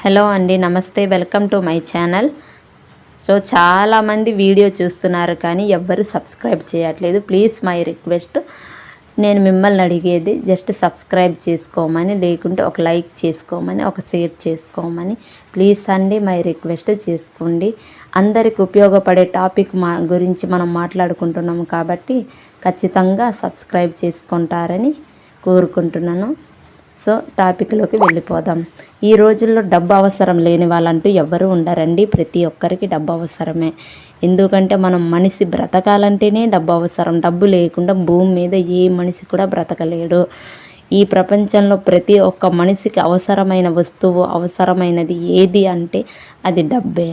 Hello అండి, నమస్తే. Welcome to my channel. So చాలామంది వీడియో చూస్తున్నారు కానీ ఎవ్వరు సబ్స్క్రైబ్ చేయట్లేదు. ప్లీజ్ మై రిక్వెస్ట్, నేను మిమ్మల్ని అడిగేది జస్ట్ సబ్స్క్రైబ్ చేసుకోమని, లేకుంటే ఒక లైక్ చేసుకోమని, ఒక షేర్ చేసుకోమని. ప్లీజ్ అండి, మై రిక్వెస్ట్ చేసుకోండి. అందరికి ఉపయోగపడే టాపిక్ గురించి మనం మాట్లాడుకుంటున్నాము కాబట్టి ఖచ్చితంగా సబ్స్క్రైబ్ చేసుకుంటారని కోరుకుంటున్నాను. సో టాపిక్లోకి వెళ్ళిపోదాం. ఈ రోజుల్లో డబ్బు అవసరం లేని వాళ్ళంటూ ఎవ్వరూ ఉండరండి. ప్రతి ఒక్కరికి డబ్బు అవసరమే. ఎందుకంటే మనం మనిషి బ్రతకాలంటేనే డబ్బు అవసరం. డబ్బు లేకుండా భూమి మీద ఏ మనిషి కూడా బ్రతకలేడు. ఈ ప్రపంచంలో ప్రతి ఒక్క మనిషికి అవసరమైన వస్తువు, అవసరమైనది ఏది అంటే అది డబ్బే.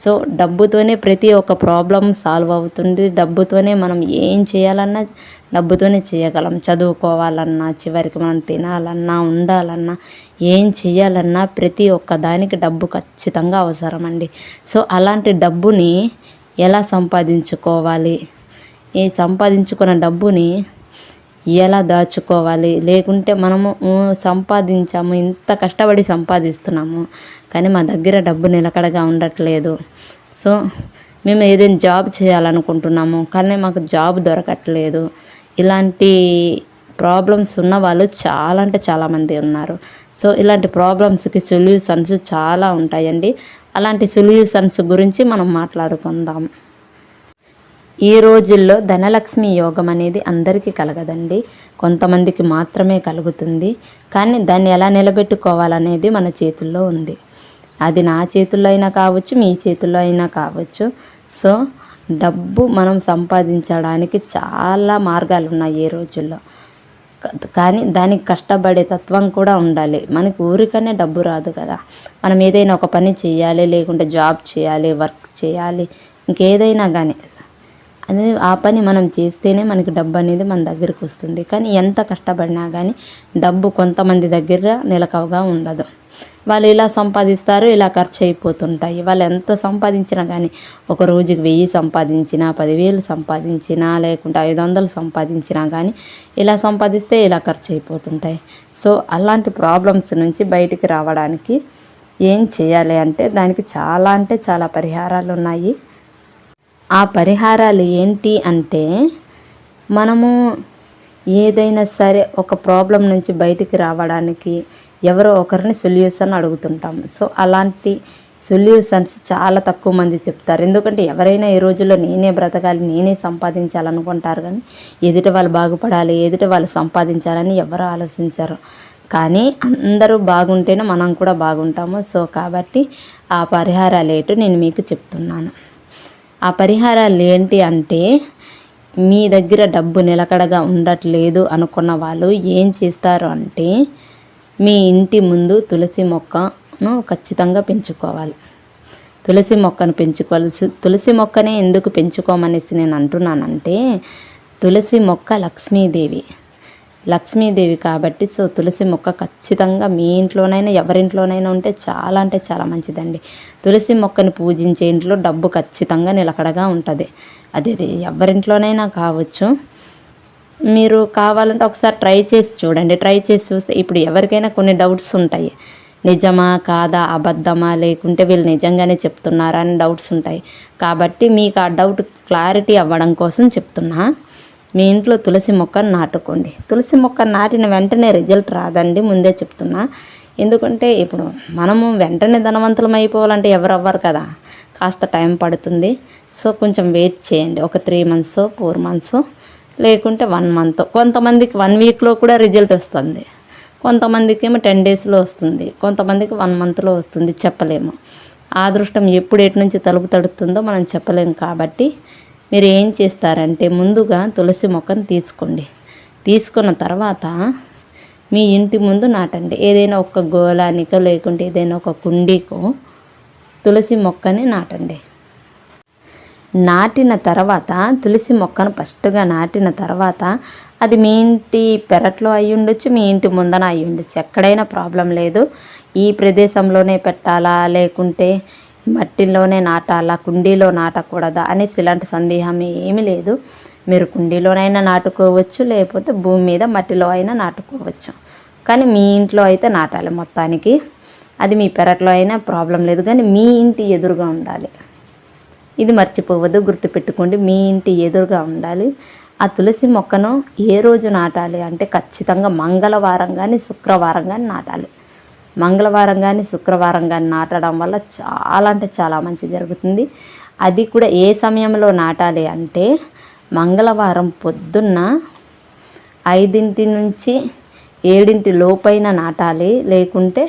సో డబ్బుతోనే ప్రతి ఒక్క ప్రాబ్లం సాల్వ్ అవుతుంది. డబ్బుతోనే మనం ఏం చేయాలన్నా డబ్బుతోనే చేయగలం. చదువుకోవాలన్నా, చివరికి మనం తినాలన్నా, ఉండాలన్నా, ఏం చేయాలన్నా ప్రతి ఒక్క దానికి డబ్బు ఖచ్చితంగా అవసరం అండి. సో అలాంటి డబ్బుని ఎలా సంపాదించుకోవాలి, ఈ సంపాదించుకున్న డబ్బుని ఎలా దాచుకోవాలి, లేకుంటే మనము సంపాదించాము, ఇంత కష్టపడి సంపాదిస్తున్నాము కానీ మా దగ్గర డబ్బు నిలకడగా ఉండట్లేదు. సో మేము ఏదైనా జాబ్ చేయాలనుకుంటున్నాము కానీ మాకు జాబ్ దొరకట్లేదు. ఇలాంటి ప్రాబ్లమ్స్ ఉన్న వాళ్ళు చాలా అంటే చాలామంది ఉన్నారు. సో ఇలాంటి ప్రాబ్లమ్స్కి సొల్యూషన్స్ చాలా ఉంటాయండి. అలాంటి సొల్యూషన్స్ గురించి మనం మాట్లాడుకుందాం. ఈ రోజుల్లో ధనలక్ష్మి యోగం అనేది అందరికీ కలగదండి, కొంతమందికి మాత్రమే కలుగుతుంది. కానీ దాన్ని ఎలా నిలబెట్టుకోవాలనేది మన చేతుల్లో ఉంది. అది నా చేతుల్లో అయినా కావచ్చు, మీ చేతుల్లో అయినా కావచ్చు. సో డబ్బు మనం సంపాదించడానికి చాలా మార్గాలు ఉన్నాయి ఈ రోజుల్లో. కానీ దానికి కష్టపడే తత్వం కూడా ఉండాలి. మనకు ఊరికనే డబ్బు రాదు కదా. మనం ఏదైనా ఒక పని చేయాలి, లేకుంటే జాబ్ చేయాలి, వర్క్ చేయాలి, ఇంకేదైనా కానీ అదే ఆ పని మనం చేస్తేనే మనకి డబ్బు అనేది మన దగ్గరికి వస్తుంది. కానీ ఎంత కష్టపడినా కానీ డబ్బు కొంతమంది దగ్గర నిలకవగా ఉండదు. వాళ్ళు ఇలా సంపాదిస్తారు, ఇలా ఖర్చు అయిపోతుంటాయి. వాళ్ళు ఎంత సంపాదించినా కానీ, ఒక రోజుకి 1000 సంపాదించినా, 10,000 సంపాదించినా, లేకుంటే 500 సంపాదించినా కానీ ఇలా సంపాదిస్తే ఇలా ఖర్చు అయిపోతుంటాయి. సో అలాంటి ప్రాబ్లమ్స్ నుంచి బయటికి రావడానికి ఏం చేయాలి అంటే దానికి చాలా అంటే చాలా పరిహారాలు ఉన్నాయి. ఆ పరిహారాలు ఏంటి అంటే, మనము ఏదైనా సరే ఒక ప్రాబ్లం నుంచి బయటికి రావడానికి ఎవరో ఒకరిని సొల్యూషన్ అడుగుతుంటాము. సో అలాంటి సొల్యూషన్స్ చాలా తక్కువ మంది చెప్తారు. ఎందుకంటే ఎవరైనా ఈ రోజుల్లో నేనే బ్రతకాలి, నేనే సంపాదించాలనుకుంటారు కానీ ఎదుటి వాళ్ళు బాగుపడాలి, ఎదుటి వాళ్ళు సంపాదించాలని ఎవరు ఆలోచించరు. కానీ అందరూ బాగుంటేనే మనం కూడా బాగుంటాము. సో కాబట్టి ఆ పరిహారాలు ఏంటో నేను మీకు చెప్తున్నాను. ఆ పరిహారాలు ఏంటి అంటే, మీ దగ్గర డబ్బు నిలకడగా ఉండట్లేదు అనుకున్న వాళ్ళు ఏం చేస్తారు అంటే, మీ ఇంటి ముందు తులసి మొక్కను ఖచ్చితంగా పెంచుకోవాలి. తులసి మొక్కను పెంచుకోవాలి. తులసి మొక్కనే ఎందుకు పెంచుకోమనేసి నేను అంటున్నానంటే, తులసి మొక్క లక్ష్మీదేవి కాబట్టి. సో తులసి మొక్క ఖచ్చితంగా మీ ఇంట్లోనైనా ఎవరింట్లోనైనా ఉంటే చాలా అంటే చాలా మంచిదండి. తులసి మొక్కను పూజించే ఇంట్లో డబ్బు ఖచ్చితంగా నిలకడగా ఉంటుంది. అది ఎవరింట్లోనైనా కావచ్చు. మీరు కావాలంటే ఒకసారి ట్రై చేసి చూడండి. ట్రై చేసి చూస్తే ఇప్పుడు ఎవరికైనా కొన్ని డౌట్స్ ఉంటాయి. నిజమా కాదా, అబద్ధమా, లేకుంటే వీళ్ళు నిజంగానే చెప్తున్నారా అని డౌట్స్ ఉంటాయి. కాబట్టి మీకు ఆ డౌట్ క్లారిటీ అవ్వడం కోసం చెప్తున్నా. మీ ఇంట్లో తులసి మొక్కను నాటుకోండి. తులసి మొక్క నాటిన వెంటనే రిజల్ట్ రాదండి, ముందే చెప్తున్నా. ఎందుకంటే ఇప్పుడు మనము వెంటనే ధనవంతులం అయిపోవాలంటే ఎవరు అవ్వరు కదా, కాస్త టైం పడుతుంది. సో కొంచెం వెయిట్ చేయండి. ఒక 3 months 4 months లేకుంటే 1 month. కొంతమందికి 1 weekలో కూడా రిజల్ట్ వస్తుంది, కొంతమందికి ఏమో 10 daysలో వస్తుంది, కొంతమందికి 1 monthలో వస్తుంది. చెప్పలేము. ఆ అదృష్టం ఎప్పుడు ఎటు నుంచి తలుపు తడుతుందో మనం చెప్పలేము. కాబట్టి మీరు ఏం చేస్తారంటే, ముందుగా తులసి మొక్కను తీసుకోండి. తీసుకున్న తర్వాత మీ ఇంటి ముందు నాటండి. ఏదైనా ఒక గోళానికో లేకుంటే ఏదైనా ఒక కుండీకో తులసి మొక్కని నాటండి. నాటిన తర్వాత తులసి మొక్కను ఫస్ట్గా నాటిన తర్వాత అది మీ ఇంటి పెరట్లో అయి ఉండొచ్చు, మీ ఇంటి ముందన అయి ఉండొచ్చు, ఎక్కడైనా ప్రాబ్లం లేదు. ఈ ప్రదేశంలోనే పెట్టాలా, లేకుంటే మట్టిలోనే నాటాలా, కుండీలో నాటకూడదా అనేసి ఇలాంటి సందేహం ఏమీ లేదు. మీరు కుండీలోనైనా నాటుకోవచ్చు, లేకపోతే భూమి మీద మట్టిలో అయినా నాటుకోవచ్చు. కానీ మీ ఇంట్లో అయితే నాటాలి మొత్తానికి. అది మీ పెరట్లో అయినా ప్రాబ్లం లేదు, కానీ మీ ఇంటి ఎదురుగా ఉండాలి. ఇది మర్చిపోవద్దు, గుర్తుపెట్టుకోండి. మీ ఇంటి ఎదురుగా ఉండాలి. ఆ తులసి మొక్కను ఏ రోజు నాటాలి అంటే ఖచ్చితంగా మంగళవారం కానీ శుక్రవారం కానీ నాటాలి. మంగళవారం కానీ శుక్రవారం కానీ నాటడం వల్ల చాలా అంటే చాలా మంచి జరుగుతుంది. అది కూడా ఏ సమయంలో నాటాలి అంటే మంగళవారం పొద్దున్న 5 నుంచి 7 లోపైన నాటాలి. లేకుంటే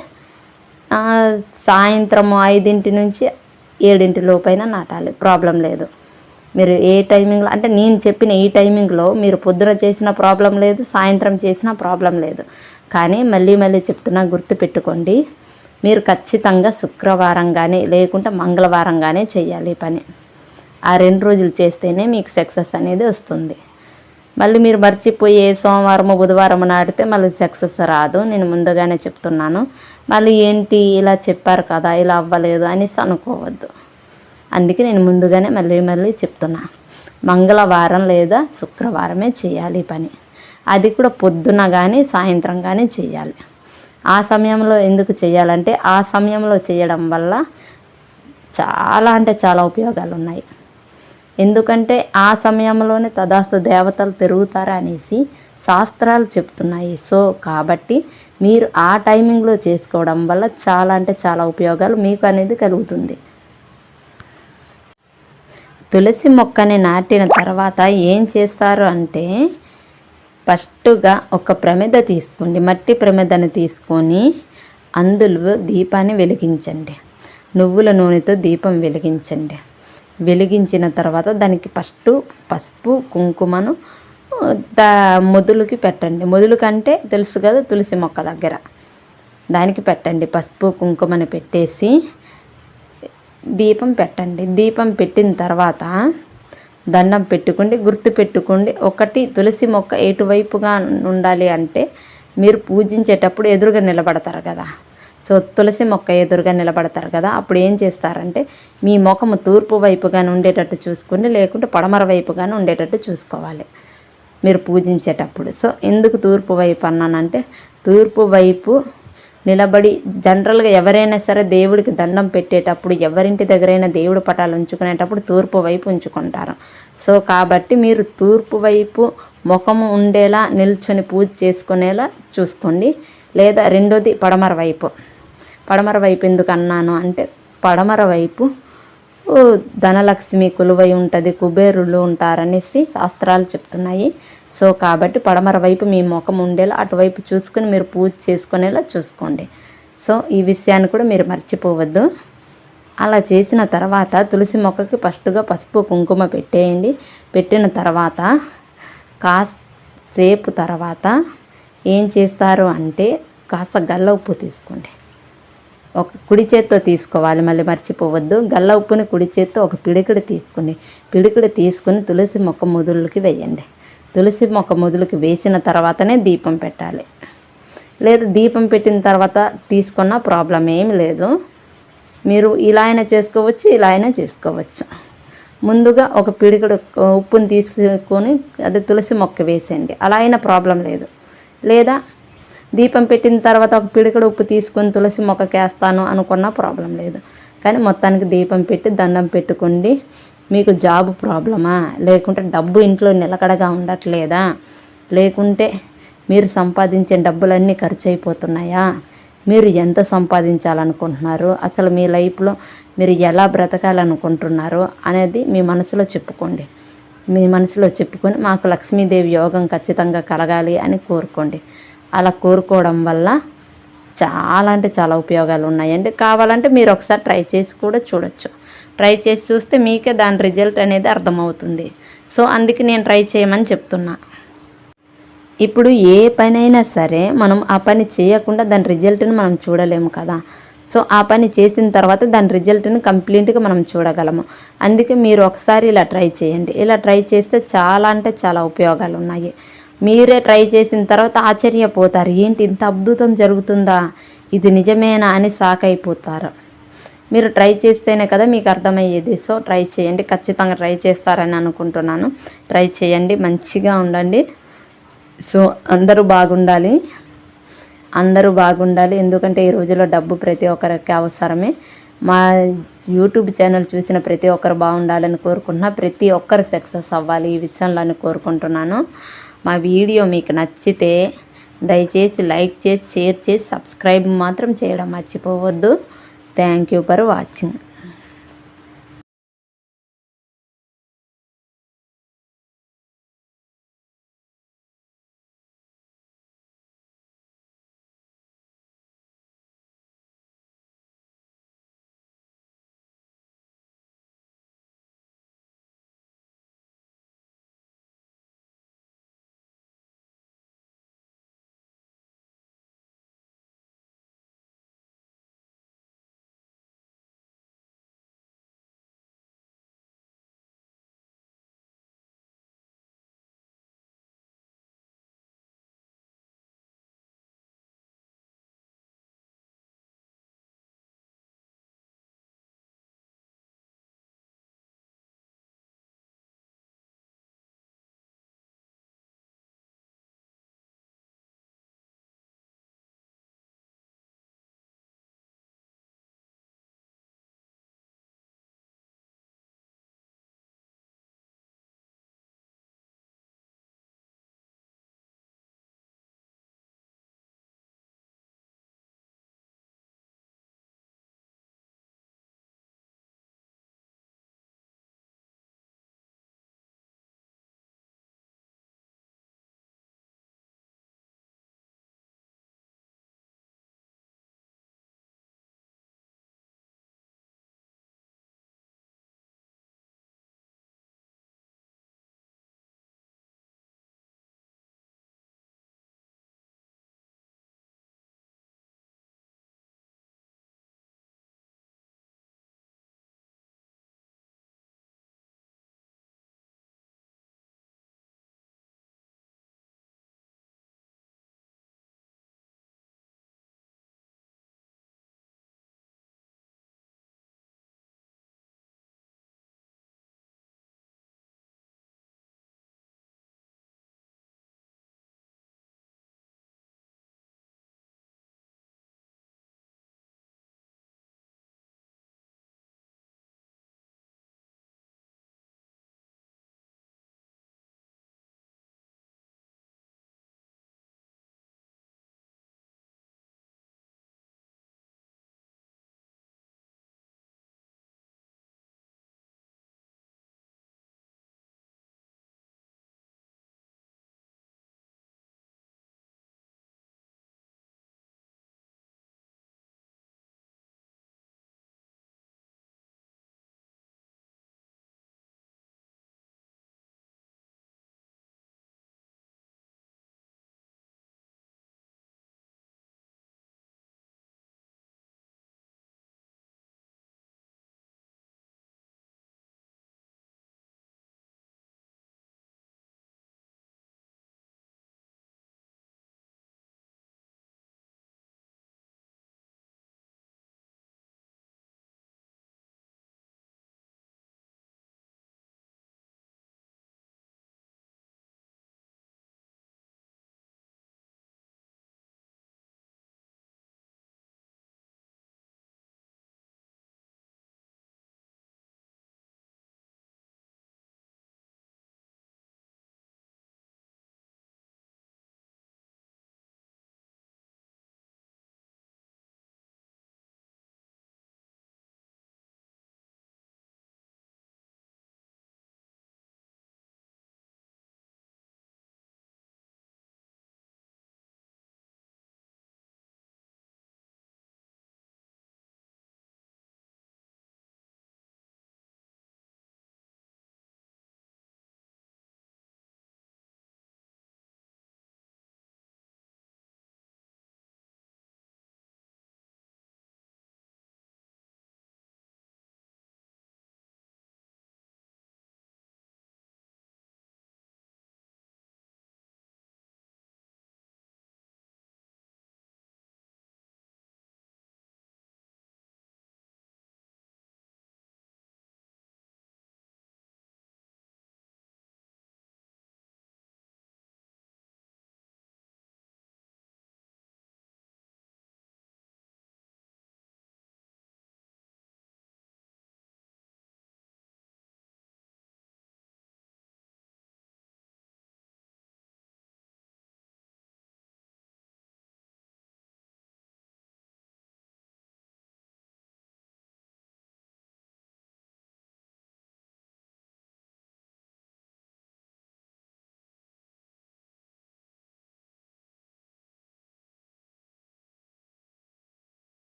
సాయంత్రం 5 నుంచి 7 లోపైన నాటాలి, ప్రాబ్లం లేదు. మీరు ఏ టైమింగ్లో అంటే నేను చెప్పిన ఈ టైమింగ్లో మీరు పొద్దున చేసిన ప్రాబ్లం లేదు, సాయంత్రం చేసిన ప్రాబ్లం లేదు. కానీ మళ్ళీ చెప్తున్నా, గుర్తుపెట్టుకోండి. మీరు ఖచ్చితంగా శుక్రవారం కానీ లేకుంటే మంగళవారం కానీ చేయాలి ఈ పని. ఆ 2 రోజులు చేస్తేనే మీకు సక్సెస్ అనేది వస్తుంది. మళ్ళీ మీరు మర్చిపోయి సోమవారం బుధవారం నాటితే మళ్ళీ సక్సెస్ రాదు. నేను ముందుగానే చెప్తున్నాను. మళ్ళీ ఏంటి ఇలా చెప్పారు కదా, ఇలా అవ్వలేదు అనేసి అనుకోవద్దు. అందుకే నేను ముందుగానే మళ్ళీ చెప్తున్నా, మంగళవారం లేదా శుక్రవారమే చేయాలి ఈ పని. అది కూడా పొద్దున కానీ సాయంత్రం కానీ చేయాలి. ఆ సమయంలో ఎందుకు చేయాలంటే ఆ సమయంలో చేయడం వల్ల చాలా అంటే చాలా ఉపయోగాలు ఉన్నాయి. ఎందుకంటే ఆ సమయంలోనే తదాస్తు దేవతలు తిరుగుతారు అనేసి శాస్త్రాలు చెప్తున్నాయి. సో కాబట్టి మీరు ఆ టైమింగ్లో చేసుకోవడం వల్ల చాలా అంటే చాలా ఉపయోగాలు మీకు అనేది కలుగుతుంది. తులసి మొక్కని నాటిన తర్వాత ఏం చేస్తారు అంటే ఫస్ట్గా ఒక ప్రమిద తీసుకోండి, మట్టి ప్రమిదను తీసుకొని అందులో దీపాన్ని వెలిగించండి. నువ్వుల నూనెతో దీపం వెలిగించండి. వెలిగించిన తర్వాత దానికి ఫస్ట్ పసుపు కుంకుమను మొదలుకి పెట్టండి. మొదలు కంటే తెలుసు కదా, తులసి మొక్క దగ్గర దానికి పెట్టండి. పసుపు కుంకుమను పెట్టేసి దీపం పెట్టండి. దీపం పెట్టిన తర్వాత దండం పెట్టుకోండి. గుర్తు పెట్టుకోండి, ఒకటి తులసి మొక్క ఎటువైపుగా ఉండాలి అంటే మీరు పూజించేటప్పుడు ఎదురుగా నిలబడతారు కదా. సో తులసి మొక్క ఎదురుగా నిలబడతారు కదా, అప్పుడు ఏం చేస్తారంటే మీ ముఖము తూర్పు వైపుగానే ఉండేటట్టు చూసుకోండి, లేకుంటే పడమర వైపుగానే ఉండేటట్టు చూసుకోవాలి మీరు పూజించేటప్పుడు. సో ఎందుకు తూర్పు వైపు అన్నానంటే తూర్పు వైపు నిలబడి జనరల్గా ఎవరైనా సరే దేవుడికి దండం పెట్టేటప్పుడు ఎవరింటి దగ్గరైనా దేవుడి పటాలు ఉంచుకునేటప్పుడు తూర్పు వైపు ఉంచుకుంటారు. సో కాబట్టి మీరు తూర్పు వైపు ముఖము ఉండేలా నిల్చొని పూజ చేసుకునేలా చూసుకోండి. లేదా రెండోది పడమర వైపు. పడమర వైపు ఎందుకు అన్నాను అంటే పడమర వైపు ధనలక్ష్మి కొలువై ఉంటుంది, కుబేరులు ఉంటారనేసి శాస్త్రాలు చెప్తున్నాయి. సో కాబట్టి పడమర వైపు మీ ముఖం ఉండేలా అటువైపు చూసుకొని మీరు పూజ చేసుకునేలా చూసుకోండి. సో ఈ విషయాన్ని కూడా మీరు మర్చిపోవద్దు. అలా చేసిన తర్వాత తులసి మొక్కకి ఫస్ట్గా పసుపు కుంకుమ పెట్టేయండి. పెట్టిన తర్వాత కాసేపు తర్వాత ఏం చేస్తారు అంటే కాస్త గల్ల ఉప్పు తీసుకోండి. ఒక కుడి చేత్తో తీసుకోవాలి, మళ్ళీ మర్చిపోవద్దు. గల్ల ఉప్పుని కుడి చేత్తో ఒక పిడికిడి తీసుకోండి. పిడికిడి తీసుకొని తులసి మొక్క మొదలుకి వేయండి. తులసి మొక్క మొదలుకి వేసిన తర్వాతనే దీపం పెట్టాలి. లేదు దీపం పెట్టిన తర్వాత తీసుకున్న ప్రాబ్లం ఏమి లేదు. మీరు ఇలా అయినా చేసుకోవచ్చు, ఇలా అయినా చేసుకోవచ్చు. ముందుగా ఒక పిడికిడి ఉప్పుని తీసుకొని అది తులసి మొక్క వేసేయండి, అలా అయినా ప్రాబ్లం లేదు. లేదా దీపం పెట్టిన తర్వాత ఒక పిడికిడి ఉప్పు తీసుకొని తులసి మొక్కకి వేస్తాను అనుకున్న ప్రాబ్లం లేదు. కానీ మొత్తానికి దీపం పెట్టి దండం పెట్టుకోండి. మీకు జాబ్ ప్రాబ్లమా, లేకుంటే డబ్బు ఇంట్లో నిలకడగా ఉండట్లేదా, లేకుంటే మీరు సంపాదించే డబ్బులన్నీ ఖర్చు అయిపోతున్నాయా, మీరు ఎంత సంపాదించాలనుకుంటున్నారు, అసలు మీ లైఫ్లో మీరు ఎలా బ్రతకాలనుకుంటున్నారు అనేది మీ మనసులో చెప్పుకోండి. మీ మనసులో చెప్పుకొని మాకు లక్ష్మీదేవి యోగం ఖచ్చితంగా కలగాలి అని కోరుకోండి. అలా కోరుకోవడం వల్ల చాలా అంటే చాలా ఉపయోగాలు ఉన్నాయండి. కావాలంటే మీరు ఒకసారి ట్రై చేసి కూడా చూడొచ్చు. ట్రై చేసి చూస్తే మీకే దాని రిజల్ట్ అనేది అర్థమవుతుంది. సో అందుకే నేను ట్రై చేయమని చెప్తున్నా. ఇప్పుడు ఏ పనైనా సరే మనం ఆ పని చేయకుండా దాని రిజల్ట్ని మనం చూడలేము కదా. సో ఆ పని చేసిన తర్వాత దాని రిజల్ట్ని కంప్లీట్గా మనం చూడగలము. అందుకే మీరు ఒకసారి ఇలా ట్రై చేయండి. ఇలా ట్రై చేస్తే చాలా అంటే చాలా ఉపయోగాలు ఉన్నాయి. మీరే ట్రై చేసిన తర్వాత ఆశ్చర్యపోతారు, ఏంటి ఇంత అద్భుతం జరుగుతుందా, ఇది నిజమేనా అని షాక్ అయిపోతారు. మీరు ట్రై చేస్తేనే కదా మీకు అర్థమయ్యేది. సో ట్రై చేయండి, ఖచ్చితంగా ట్రై చేస్తారని అనుకుంటున్నాను. ట్రై చేయండి, మంచిగా ఉండండి. సో అందరూ బాగుండాలి. అందరూ బాగుండాలి. ఎందుకంటే ఈ రోజుల్లో డబ్బు ప్రతి ఒక్కరికి అవసరమే. మా యూట్యూబ్ ఛానల్ చూసిన ప్రతి ఒక్కరు బాగుండాలని కోరుకుంటున్నా. ప్రతి ఒక్కరు సక్సెస్ అవ్వాలి ఈ విషయంలో అని కోరుకుంటున్నాను. మా వీడియో మీకు నచ్చితే దయచేసి లైక్ చేసి, షేర్ చేసి, సబ్స్క్రైబ్ మాత్రం చేయడం మర్చిపోవద్దు. Thank you for watching.